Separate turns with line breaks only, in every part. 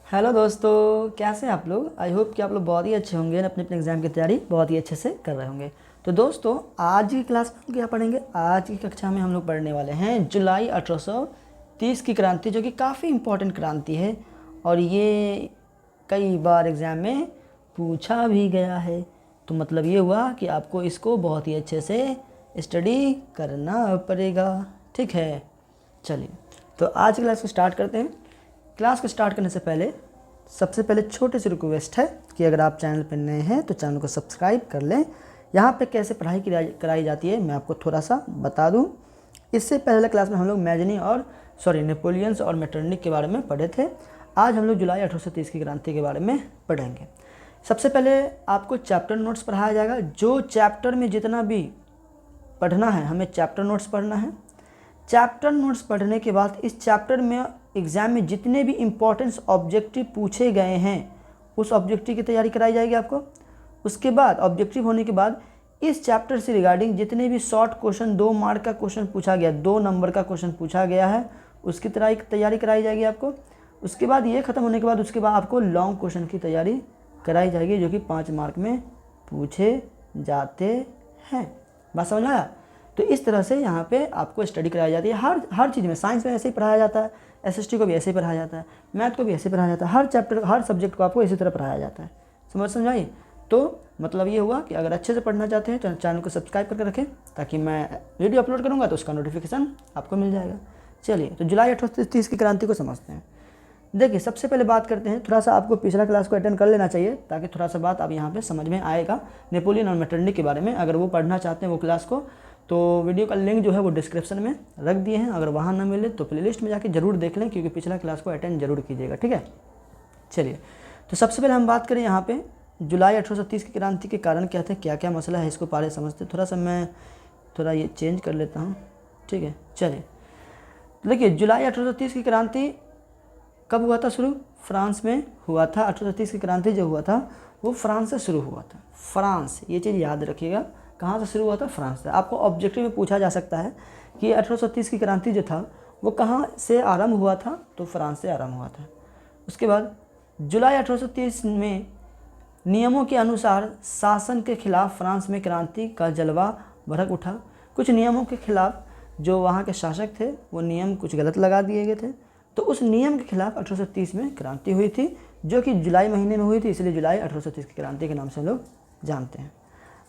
Hello दोस्तों, कैसे हैं आप लोग। आई होप कि आप लोग बहुत ही अच्छे होंगे, अपने अपने एग्ज़ाम की तैयारी बहुत ही अच्छे से कर रहे होंगे। तो दोस्तों, आज की क्लास में हम क्या पढ़ेंगे। आज की कक्षा में हम लोग पढ़ने वाले हैं जुलाई 1830 की क्रांति, जो कि काफ़ी इम्पोर्टेंट क्रांति है और ये कई बार एग्ज़ाम में पूछा भी गया है। तो मतलब ये हुआ कि आपको इसको बहुत ही अच्छे से स्टडी करना पड़ेगा। ठीक है, चलिए तो आज की क्लास को स्टार्ट करते हैं। क्लास को स्टार्ट करने से पहले सबसे पहले छोटी सी रिक्वेस्ट है कि अगर आप चैनल पर नए हैं तो चैनल को सब्सक्राइब कर लें। यहाँ पे कैसे पढ़ाई कराई जाती है मैं आपको थोड़ा सा बता दूँ। इससे पहले क्लास में हम लोग मैजनी और नेपोलियंस और मेटरनिक के बारे में पढ़े थे। आज हम लोग जुलाई 1830 की क्रांति के बारे में पढ़ेंगे। सबसे पहले आपको चैप्टर नोट्स पढ़ाया जाएगा। जो चैप्टर में जितना भी पढ़ना है हमें चैप्टर नोट्स पढ़ना है। चैप्टर नोट्स पढ़ने के बाद इस चैप्टर में एग्ज़ाम में जितने भी इम्पोर्टेंस ऑब्जेक्टिव पूछे गए हैं उस ऑब्जेक्टिव की तैयारी कराई जाएगी आपको। उसके बाद ऑब्जेक्टिव होने के बाद इस चैप्टर से रिगार्डिंग जितने भी शॉर्ट क्वेश्चन 2 मार्क का क्वेश्चन पूछा गया, 2 नंबर का क्वेश्चन पूछा गया है, उसकी तैयारी कराई जाएगी आपको। उसके बाद ये ख़त्म होने के बाद उसके बाद आपको लॉन्ग क्वेश्चन की तैयारी कराई जाएगी, जो कि 5 मार्क में पूछे जाते हैं। बात समझ में आया। तो इस तरह से यहाँ पे आपको स्टडी कराई जाती है। हर चीज़ में, साइंस में ऐसे ही पढ़ाया जाता है, एसएसटी को भी ऐसे ही पढ़ाया जाता है, मैथ को भी ऐसे ही पढ़ाया जाता है। हर चैप्टर हर सब्जेक्ट को आपको इसी तरह पढ़ाया जाता है। समझाइए। तो मतलब ये हुआ कि अगर अच्छे से पढ़ना चाहते हैं तो चैनल को सब्सक्राइब करके रखें, ताकि मैं वीडियो अपलोड करूँगा तो उसका नोटिफिकेशन आपको मिल जाएगा। चलिए तो जुलाई 1830 की क्रांति को समझते हैं। देखिए, सबसे पहले बात करते हैं, थोड़ा सा आपको पिछला क्लास को अटेंड कर लेना चाहिए ताकि थोड़ा सा बात अब यहाँ पे समझ में आएगा नेपोलियन और मेटरनिक के बारे में। अगर वो पढ़ना चाहते हैं वो क्लास को, तो वीडियो का लिंक जो है वो डिस्क्रिप्शन में रख दिए हैं। अगर वहाँ ना मिले तो प्लेलिस्ट में जाके जरूर देख लें, क्योंकि पिछला क्लास को अटेंड जरूर कीजिएगा। ठीक है, चलिए तो सबसे पहले हम बात करें यहाँ पे जुलाई 1830 की क्रांति के कारण क्या थे, क्या क्या मसला है, इसको पहले समझते। थोड़ा सा मैं ये चेंज कर लेता हूँ। ठीक है, चलिए देखिए, जुलाई 1830 की क्रांति कब हुआ था शुरू? फ्रांस में हुआ था। 1830 की क्रांति जो हुआ था वो फ्रांस से शुरू हुआ था। फ्रांस, ये चीज़ याद रखिएगा, कहाँ से शुरू हुआ था? फ्रांस से। आपको ऑब्जेक्टिव में पूछा जा सकता है कि 1830 की क्रांति जो था वो कहाँ से आरंभ हुआ था, तो फ्रांस से आरंभ हुआ था। उसके बाद जुलाई 1830 में नियमों के अनुसार शासन के खिलाफ फ्रांस में क्रांति का जलवा भड़क उठा। कुछ नियमों के खिलाफ जो वहाँ के शासक थे वो नियम कुछ गलत लगा दिए गए थे, तो उस नियम के खिलाफ 1830 में क्रांति हुई थी, जो कि जुलाई महीने में हुई थी, इसलिए जुलाई 1830 की क्रांति के नाम से हम लोग जानते हैं।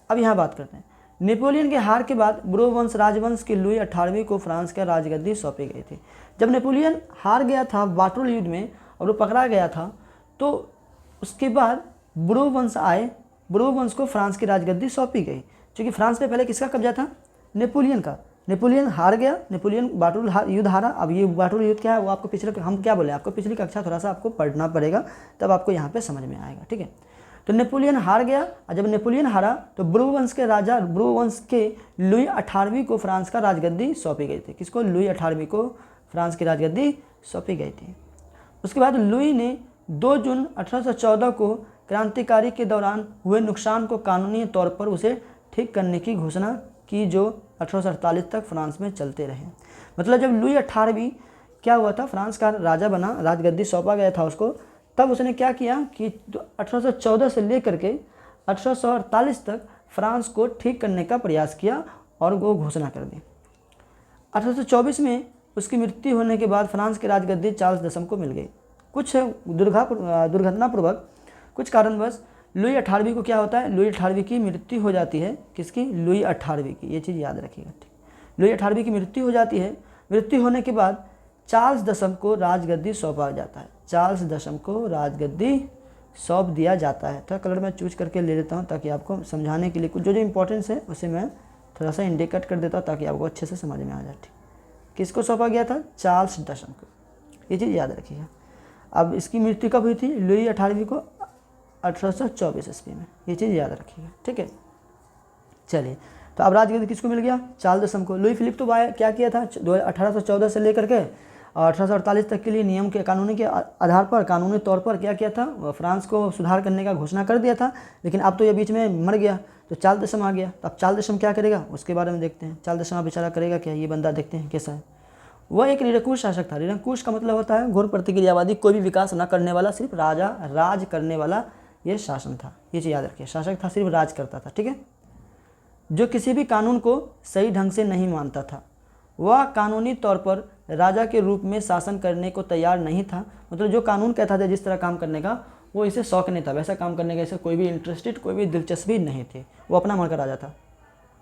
अब यहाँ बात करते हैं, नेपोलियन के हार के बाद ब्रो राजवंश के लुई 18वीं को फ्रांस का राजगद्दी सौंपी गई थी। जब नेपोलियन हार गया था वाटरलू युद्ध में और वो पकड़ा गया था, तो उसके बाद ब्रो वंश आए, ब्रो वंश को फ्रांस की राजगद्दी सौंपी गई, क्योंकि फ्रांस में पहले किसका कब्जा था? नेपोलियन का। नेपोलियन हार गया, नेपोलियन वाटरलू युद्ध हारा। अब ये वाटरलू युद्ध क्या है वो आपको पिछले, हम क्या बोले, आपको पिछली कक्षा थोड़ा सा आपको पढ़ना पड़ेगा, तब आपको यहाँ पे समझ में आएगा। ठीक है, तो नेपोलियन हार गया, और जब नेपोलियन हारा तो ब्रो वंश के राजा, ब्रो वंश के लुई 18वीं को फ्रांस का राजगद्दी सौंपी गई थी। किसको? लुई 18वीं को फ्रांस की राजगद्दी सौंपी गई थी। उसके बाद लुई ने 2 जून 1814 को क्रांतिकारी के दौरान हुए नुकसान को कानूनी तौर पर उसे ठीक करने की घोषणा की, जो 1848 तक फ्रांस में चलते रहे। मतलब जब लुई 18वीं क्या हुआ था, फ्रांस का राजा बना, राजगद्दी सौंपा गया था उसको, तब उसने क्या किया कि 1814 से लेकर के 1848 तक फ्रांस को ठीक करने का प्रयास किया और वो घोषणा कर दी। 1824 में उसकी मृत्यु होने के बाद फ्रांस की राजगद्दी चार्ल्स दशम को मिल गई। कुछ दुर्घटनापूर्वक, कुछ कारणवश लुई 18वीं को क्या होता है, लुई 18वीं की मृत्यु हो जाती है। किसकी? लुई 18वीं की, ये चीज़ याद रखिएगा। ठीक, लुई 18वीं की मृत्यु हो जाती है। मृत्यु होने के बाद चार्ल्स दशम को राजगद्दी सौंपा जाता है। चार्ल्स दशम को राजगद्दी सौंप दिया जाता है। थोड़ा कलर मैं चूज करके ले लेता हूँ ताकि आपको समझाने के लिए कुछ जो इंपॉर्टेंस है उसे मैं थोड़ा सा इंडिकेट कर देता हूँ ताकि आपको अच्छे से समझ में आ जाए। ठीक, किसको सौंपा गया था? चार्ल्स दशम को, ये चीज़ याद रखिएगा। अब इसकी मृत्यु कब हुई थी? लुई 18वीं को 1824 ईस्वी में, ये चीज़ याद रखिएगा। ठीक है, चलिए तो अब राजगद्दी किसको मिल गया? चार्ल्स दशम को। लुई फिलिप तो क्या किया था 1814 से लेकर के और 1848 तक के लिए नियम के कानूनी के आधार पर, कानूनी तौर पर क्या किया था, फ्रांस को सुधार करने का घोषणा कर दिया था। लेकिन अब तो ये बीच में मर गया, तो चार्ल्स दशम आ गया। तो अब चार्ल्स दशम क्या करेगा उसके बारे में देखते हैं। चार्ल्स दशम बेचारा करेगा क्या, ये बंदा देखते हैं कैसा है। वह एक निरंकुश शासक था। निरंकुश का मतलब होता है घोर प्रतिक्रियावादी, कोई भी विकास न करने वाला, सिर्फ राज करने वाला ये शासन था। ये चीज़ याद रखिए, शासक था, सिर्फ राज करता था, ठीक है। जो किसी भी कानून को सही ढंग से नहीं मानता था, वह कानूनी तौर पर राजा के रूप में शासन करने को तैयार नहीं था। मतलब जो कानून कहता था जिस तरह काम करने का, वो इसे शौक नहीं था, वैसा काम करने का इसे कोई भी इंटरेस्टेड, कोई भी दिलचस्पी नहीं थी, वो अपना मन का राजा था।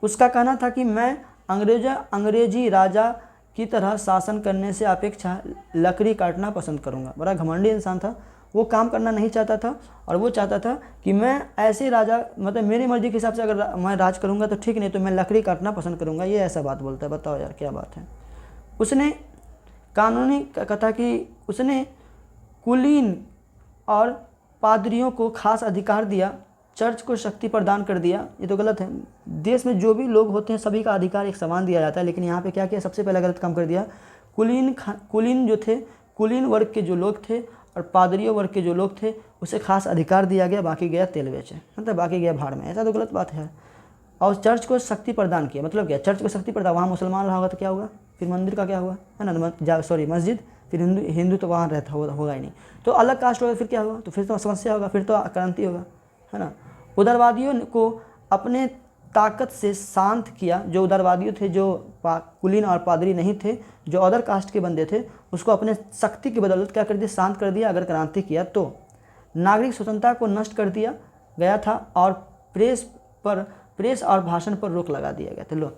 उसका कहना था कि मैं अंग्रेजी राजा की तरह शासन करने से अपेक्षा लकड़ी काटना पसंद करूंगा। बड़ा घमंडी इंसान था, वो काम करना नहीं चाहता था और वो चाहता था कि मैं ऐसे राजा, मतलब मेरी मर्जी के हिसाब से अगर मैं राज करूंगा तो ठीक, नहीं तो मैं लकड़ी काटना पसंद करूंगा। ये ऐसा बात बोलता है, बताओ यार क्या बात है। उसने कानूनी कथा कि उसने कुलीन और पादरियों को खास अधिकार दिया, चर्च को शक्ति प्रदान कर दिया। ये तो गलत है। देश में जो भी लोग होते हैं सभी का अधिकार एक समान दिया जाता है, लेकिन यहाँ पे क्या किया, सबसे पहले गलत काम कर दिया। कुलीन जो थे, कुलीन वर्ग के जो लोग थे और पादरियों वर्ग के जो लोग थे, उसे खास अधिकार दिया गया, बाकी गया तेल बेचे, मतलब बाकी गया भाड़ में। ऐसा तो गलत बात है। और चर्च को शक्ति प्रदान किया, मतलब क्या, चर्च को शक्ति प्रदान, वहाँ मुसलमान रहा होगा तो क्या होगा, फिर मंदिर का क्या हुआ, है ना, सॉरी मस्जिद, फिर हिंदू तो वहाँ रहता होगा ही नहीं, तो अलग कास्ट होगा, फिर क्या होगा, तो फिर तो समस्या होगा, फिर तो क्रांति होगा, है ना। उदारवादियों को अपने ताकत से शांत किया। जो उदारवादी थे, जो कुलीन और पादरी नहीं थे, जो अदर कास्ट के बंदे थे, उसको अपने शक्ति की बदौलत क्या कर दिया, शांत कर दिया। अगर क्रांति किया तो नागरिक स्वतंत्रता को नष्ट कर दिया गया था और प्रेस और भाषण पर रोक लगा दिया गया था। लो,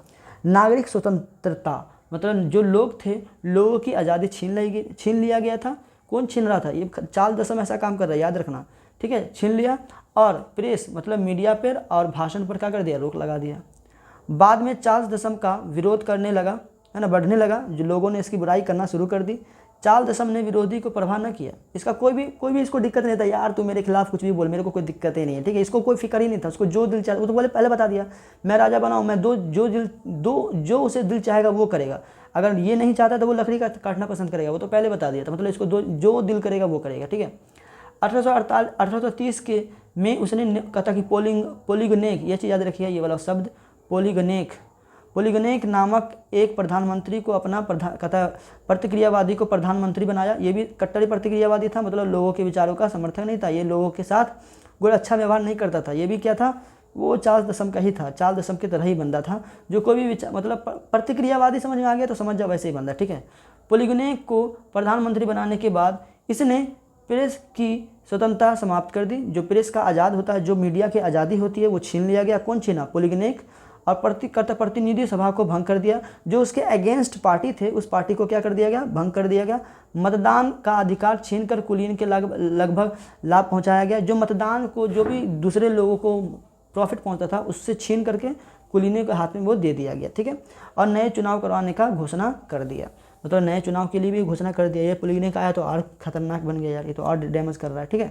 नागरिक स्वतंत्रता मतलब जो लोग थे, लोगों की आज़ादी छीन लिया गया था। कौन छीन रहा था, ये चाल दसम ऐसा काम कर रहा है, याद रखना, ठीक है। छीन लिया। और प्रेस मतलब मीडिया पर और भाषण पर क्या कर दिया, रोक लगा दिया। बाद में चार्ल्स दशम का विरोध करने लगा, है ना, बढ़ने लगा, जो लोगों ने इसकी बुराई करना शुरू कर दी। चार्ल्स दशम ने विरोधी को परवाह न किया। इसका कोई भी इसको दिक्कत नहीं था, यार तू मेरे खिलाफ कुछ भी बोल, मेरे को कोई दिक्कत ही नहीं है, ठीक है। इसको कोई फिक्र ही नहीं था, उसको जो दिल चाहे, वो तो बोले पहले बता दिया, मैं राजा बनाऊँ, मैं जो उसे दिल चाहेगा वो करेगा। अगर ये नहीं चाहता तो वो लकड़ी काटना पसंद करेगा, वो तो पहले बता दिया था। मतलब इसको जो दिल करेगा वो करेगा, ठीक है। 1830 के में उसने कहा कि पोलिगनेक, ये चीज़ याद रखिए, ये वाला शब्द पोलिगनेक नामक एक प्रधानमंत्री को अपना प्रतिक्रियावादी को प्रधानमंत्री बनाया। ये भी कट्टर प्रतिक्रियावादी था, मतलब लोगों के विचारों का समर्थक नहीं था, ये लोगों के साथ कोई अच्छा व्यवहार नहीं करता था। ये भी क्या था, वो चार्ल्स दशम का ही था, चार्ल्स दशम की तरह ही बंदा था, जो कोई भी विचार, मतलब प्रतिक्रियावादी समझ में आ गया तो समझ जाओ, वैसे ही बंदा, ठीक है। पोलिगनेक को प्रधानमंत्री बनाने के बाद इसने प्रेस की स्वतंत्रता समाप्त कर दी। जो प्रेस का आज़ाद होता है, जो मीडिया की आज़ादी होती है, वो छीन लिया गया। कौन छीना, पोलिगनेक। और प्रतिनिधि सभा को भंग कर दिया। जो उसके अगेंस्ट पार्टी थे, उस पार्टी को क्या कर दिया गया, भंग कर दिया गया। मतदान का अधिकार छीन कर कुलीन के लगभग लाभ पहुंचाया गया। जो मतदान को, जो भी दूसरे लोगों को प्रॉफिट पहुंचता था, उससे छीन करके कुलीनों के हाथ में वो दे दिया गया, ठीक है। और नए चुनाव करवाने का घोषणा कर दिया, मतलब नए चुनाव के लिए भी घोषणा कर दिया। ये पोलिगनेक आया तो और खतरनाक बन गया यार, ये तो और डैमेज कर रहा है, ठीक है।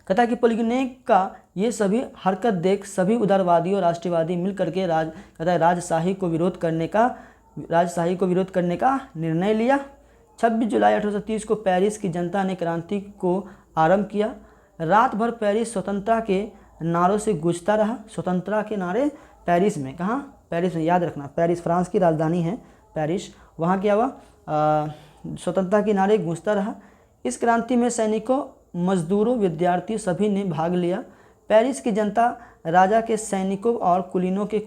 कहता है कि पोलिगनेक का ये सभी हरकत देख सभी उदारवादी और राष्ट्रवादी मिल करके राजशाही को विरोध करने का निर्णय लिया। 26 जुलाई 1830 को पेरिस की जनता ने क्रांति को आरंभ किया। रात भर पेरिस स्वतंत्रता के नारों से गूंजता रहा। स्वतंत्रता के नारे पेरिस में, कहाँ, पेरिस में, याद रखना, पेरिस फ्रांस की राजधानी है पेरिस। वहाँ क्या हुआ, स्वतंत्रता के नारे गूंजता रहा। इस क्रांति में सैनिकों, मजदूरों, विद्यार्थियों सभी ने भाग लिया। पेरिस की जनता राजा के सैनिकों और कुलीनों के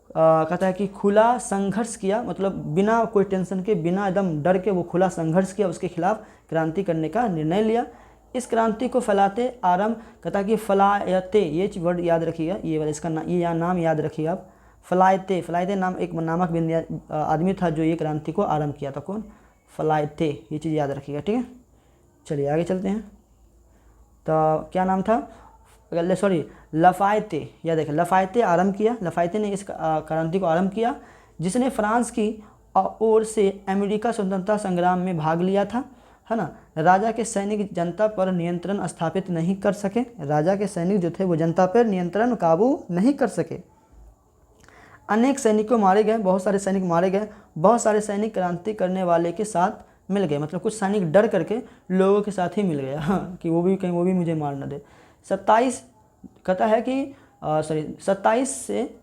कहता है कि खुला संघर्ष किया, मतलब बिना कोई टेंशन के, बिना एकदम डर के वो खुला संघर्ष किया, उसके खिलाफ क्रांति करने का निर्णय लिया। इस क्रांति को फैलाते आरंभ, कहता है कि फलायते, ये वर्ड याद रखिएगा, ये वाला इसका नाम याद रखिएगा आप। फलायते नाम एक नामक आदमी था जो ये क्रांति को आरंभ किया था। कौन, फलायते, ये चीज़ याद रखिएगा, ठीक है। चलिए आगे चलते हैं। तो क्या नाम था, लफायते, याद रखें, लफायते आरंभ किया। लफायते ने इस क्रांति को आरंभ किया, जिसने फ्रांस की ओर से अमेरिका स्वतंत्रता संग्राम में भाग लिया था, है ना। राजा के सैनिक जनता पर नियंत्रण स्थापित नहीं कर सके। राजा के सैनिक जो थे वो जनता पर नियंत्रण काबू नहीं कर सके। अनेक सैनिकों मारे गए, बहुत सारे सैनिक मारे गए। बहुत सारे सैनिक क्रांति करने वाले के साथ मिल गए, मतलब कुछ सैनिक डर करके लोगों के साथ ही मिल गया, हाँ, कि वो भी मुझे मार न दे। 27 कहता है कि 27 से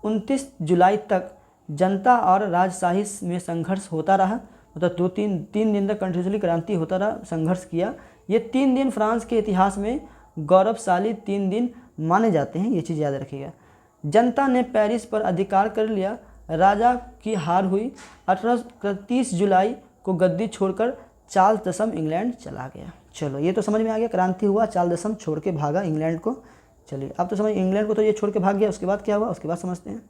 29 जुलाई तक जनता और राजशाही में संघर्ष होता रहा, मतलब तीन दिन तक कंटिन्यूसली क्रांति होता रहा, संघर्ष किया। ये 3 दिन फ्रांस के इतिहास में गौरवशाली 3 दिन माने जाते हैं, ये चीज़ याद रखिएगा। जनता ने पेरिस पर अधिकार कर लिया, राजा की हार हुई। 1830 जुलाई को गद्दी छोड़कर चार्ल्स दशम इंग्लैंड चला गया। चलो ये तो समझ में आ गया, क्रांति हुआ, चार्ल्स दशम छोड़ के भागा इंग्लैंड को। चलिए अब तो समझ, इंग्लैंड को तो ये छोड़ के भाग गया, उसके बाद क्या हुआ उसके बाद समझते हैं।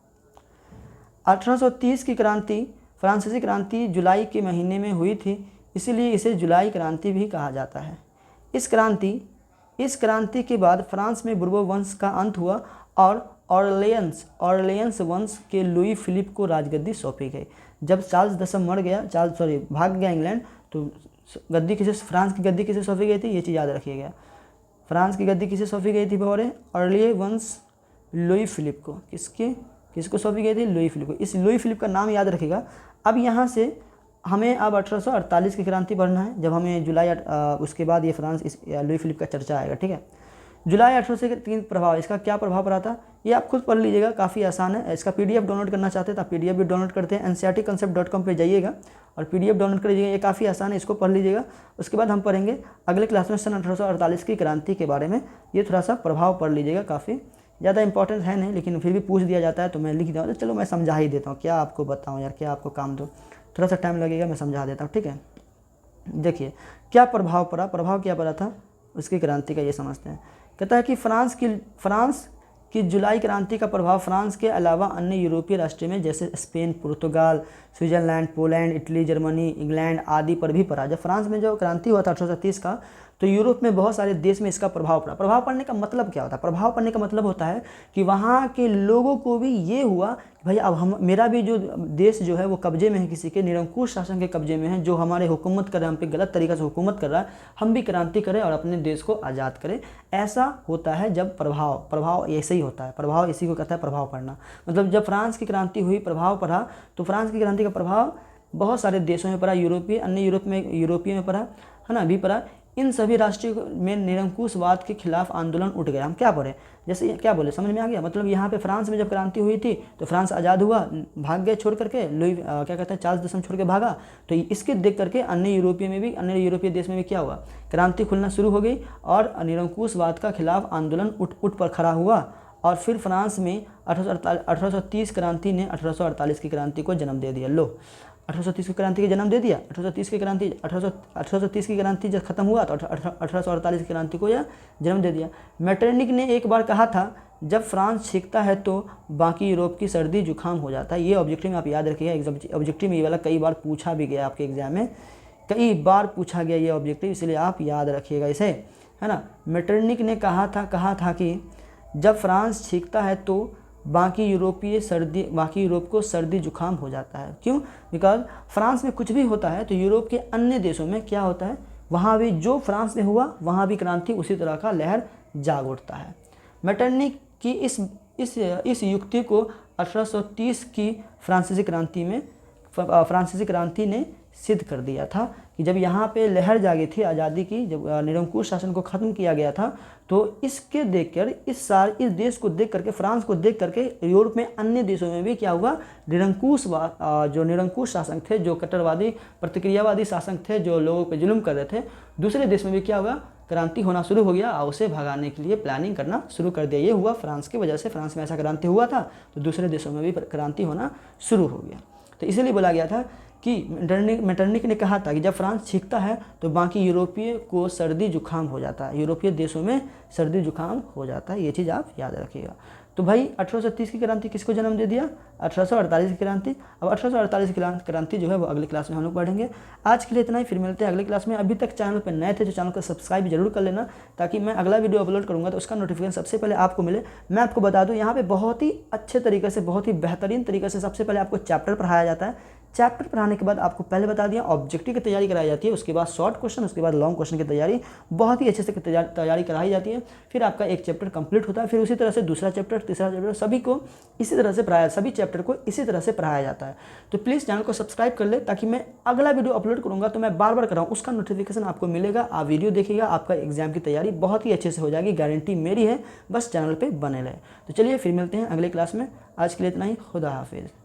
1830 की क्रांति फ्रांसीसी क्रांति जुलाई के महीने में हुई थी, इसीलिए इसे जुलाई क्रांति भी कहा जाता है। इस क्रांति के बाद फ्रांस में बुर्बो वंश का अंत हुआ और ऑरलेंस वंश के लुई फिलिप को राजगद्दी सौंपी गई। जब चार्ल्स दशम भाग गया इंग्लैंड, तो फ्रांस की गद्दी किसे सौंपी गई थी, ये चीज़ याद रखिएगा। फ्रांस की गद्दी किसे सौंपी गई थी भौरे? ऑरले वंश लुई फिलिप को। किसको सौंपी गई थी? लुई फिलिप को। इस लुई फिलिप का नाम याद रखिएगा। अब यहाँ से हमें अब 1848 की क्रांति पढ़ना है, जब हमें उसके बाद ये फ्रांस इस लुई फिलिप का चर्चा आएगा, ठीक है। जुलाई 1803 प्रभाव, इसका क्या प्रभाव पड़ा था ये आप खुद पढ़ लीजिएगा, काफ़ी आसान है। इसका PDF डाउनलोड करना चाहते हैं तो आप PDF भी डाउनलोड करते हैं, ncrtconcept.com पे जाइएगा और PDF डाउनलोड कर लीजिएगा, ये काफ़ी आसान है, इसको पढ़ लीजिएगा। उसके बाद हम पढ़ेंगे अगले क्लास में सन 1848 की क्रांति के बारे में, ये थोड़ा सा प्रभाव पढ़ लीजिएगा, काफ़ी ज़्यादा इंपॉर्टेंट है नहीं, लेकिन फिर भी पूछ दिया जाता है तो मैं लिख देता हूँ। तो चलो मैं समझा ही देता हूँ, क्या आपको बताऊँ यार, क्या आपको काम दो, थोड़ा सा टाइम लगेगा, मैं समझा देता हूँ, ठीक है। देखिए क्या प्रभाव पड़ा, प्रभाव क्या पड़ा था उसकी क्रांति का, ये समझते हैं। कहता है कि फ्रांस की जुलाई क्रांति का प्रभाव फ्रांस के अलावा अन्य यूरोपीय राष्ट्रों में जैसे स्पेन, पुर्तगाल, Switzerland, Poland, Italy, Germany, England आदि पर भी पड़ा। जब फ्रांस में जो क्रांति हुआ था 1830 का, तो यूरोप में बहुत सारे देश में इसका प्रभाव पड़ा। प्रभाव पड़ने का मतलब क्या होता है? प्रभाव पड़ने का मतलब होता है कि वहाँ के लोगों को भी ये हुआ कि भाई अब मेरा भी जो देश जो है वो कब्जे में है, किसी के निरंकुश शासन के कब्जे में है, जो हमारे हुकूमत कर रहा है, हम पे गलत तरीक़े से हुकूमत कर रहा है, हम भी क्रांति करें और अपने देश को आज़ाद करें। ऐसा होता है जब प्रभाव ऐसे ही होता है, प्रभाव इसी को कहता है प्रभाव पड़ना। मतलब जब फ्रांस की क्रांति हुई, प्रभाव पड़ा, तो फ्रांस की क्रांति का प्रभाव बहुत सारे देशों में पड़ा, अन्य यूरोपीय में पड़ा, है ना, भी पड़ा। इन सभी राष्ट्रों में निरंकुशवाद के खिलाफ आंदोलन उठ गया। हम क्या पढ़े, जैसे क्या बोले, समझ में आ गया? मतलब यहाँ पे फ्रांस में जब क्रांति हुई थी तो फ्रांस आज़ाद हुआ, भाग गए छोड़ करके, क्या कहते हैं, चार्ल्स दशम छोड़ के भागा। तो इसके देख करके अन्य यूरोपीय देश में भी क्या हुआ, क्रांति खुलना शुरू हो गई और निरंकुशवाद का खिलाफ आंदोलन उठ पर खड़ा हुआ। और फिर फ्रांस में 1830 क्रांति ने 1848 की क्रांति को जन्म दे दिया। लो 1830 की क्रांति को जन्म दे दिया। 1830 की क्रांति जब खत्म हुआ तो 1848 की क्रांति को यह जन्म दे दिया। मेटरनिक ने एक बार कहा था, जब फ्रांस छींकता है तो बाकी यूरोप की सर्दी जुकाम हो जाता है। ये ऑब्जेक्टिव में आप याद रखिएगा, ऑब्जेक्टिव में ये वाला कई बार पूछा भी गया आपके एग्जाम में, कई बार पूछा गया ये ऑब्जेक्टिव, इसलिए आप याद रखिएगा इसे, है ना। मेटरनिक ने कहा था कि जब फ्रांस छींकता है तो बाकी यूरोप को सर्दी जुकाम हो जाता है। क्यों? बिकॉज फ्रांस में कुछ भी होता है तो यूरोप के अन्य देशों में क्या होता है, वहाँ भी जो फ्रांस में हुआ वहाँ भी क्रांति उसी तरह का लहर जाग उठता है। मेटरनिक की इस युक्ति को 1830 की फ्रांसीसी क्रांति ने सिद्ध कर दिया था कि जब यहाँ पे लहर जागी थी आज़ादी की, जब निरंकुश शासन को ख़त्म किया गया था, तो इसके देखकर इस देश को देख करके, फ्रांस को देख करके यूरोप में अन्य देशों में भी क्या हुआ, जो निरंकुश शासक थे, जो कट्टरवादी प्रतिक्रियावादी शासक थे, जो लोगों पे जुल्म कर रहे थे, दूसरे देश में भी क्या हुआ, क्रांति होना शुरू हो गया और उसे भगाने के लिए प्लानिंग करना शुरू कर दिया। ये हुआ फ्रांस की वजह से, फ्रांस में ऐसा क्रांति हुआ था तो दूसरे देशों में भी क्रांति होना शुरू हो गया। तो इसीलिए बोला गया था कि मेटरनिक ने कहा था कि जब फ्रांस छींकता है तो बाकी यूरोपीय को सर्दी जुकाम हो जाता है, यूरोपीय देशों में सर्दी जुकाम हो जाता है। ये चीज़ आप याद रखिएगा। तो भाई 1830 की क्रांति किसको जन्म दे दिया? 1848 की क्रांति। अब 1848 की क्रांति जो है वो अगली क्लास में हम लोग पढ़ेंगे। आज के लिए इतना ही, फिर मिलते हैं अगली क्लास में। अभी तक चैनल पर नए थे तो चैनल को सब्सक्राइब जरूर कर लेना, ताकि मैं अगला वीडियो अपलोड करूँगा तो उसका नोटिफिकेशन सबसे पहले आपको मिले। मैं आपको बता दूँ, यहाँ पे बहुत ही अच्छे तरीके से, बहुत ही बेहतरीन तरीके से सबसे पहले आपको चैप्टर पढ़ाया जाता है। चैप्टर पढ़ाने के बाद आपको पहले बता दिया ऑब्जेक्टिव की तैयारी कराई जाती है, उसके बाद शॉर्ट क्वेश्चन, उसके बाद लॉन्ग क्वेश्चन की तैयारी बहुत ही अच्छे से तैयारी कराई जाती है। फिर आपका एक चैप्टर कंप्लीट होता है, फिर उसी तरह से दूसरा चैप्टर, तीसरा चैप्टर, सभी को इसी तरह से सभी चैप्टर को इसी तरह से पढ़ाया जाता है। तो प्लीज़ चैनल को सब्सक्राइब कर ले, ताकि मैं अगला वीडियो अपलोड करूँगा तो मैं बार बार कराऊँ, उसका नोटिफिकेशन आपको मिलेगा। आप वीडियो देखिएगा, आपका एग्जाम की तैयारी बहुत ही अच्छे से हो जाएगी, गारंटी मेरी है। बस चैनल पर बने रहे। तो चलिए फिर मिलते हैं अगले क्लास में। आज के लिए इतना ही, खुदा हाफिज़।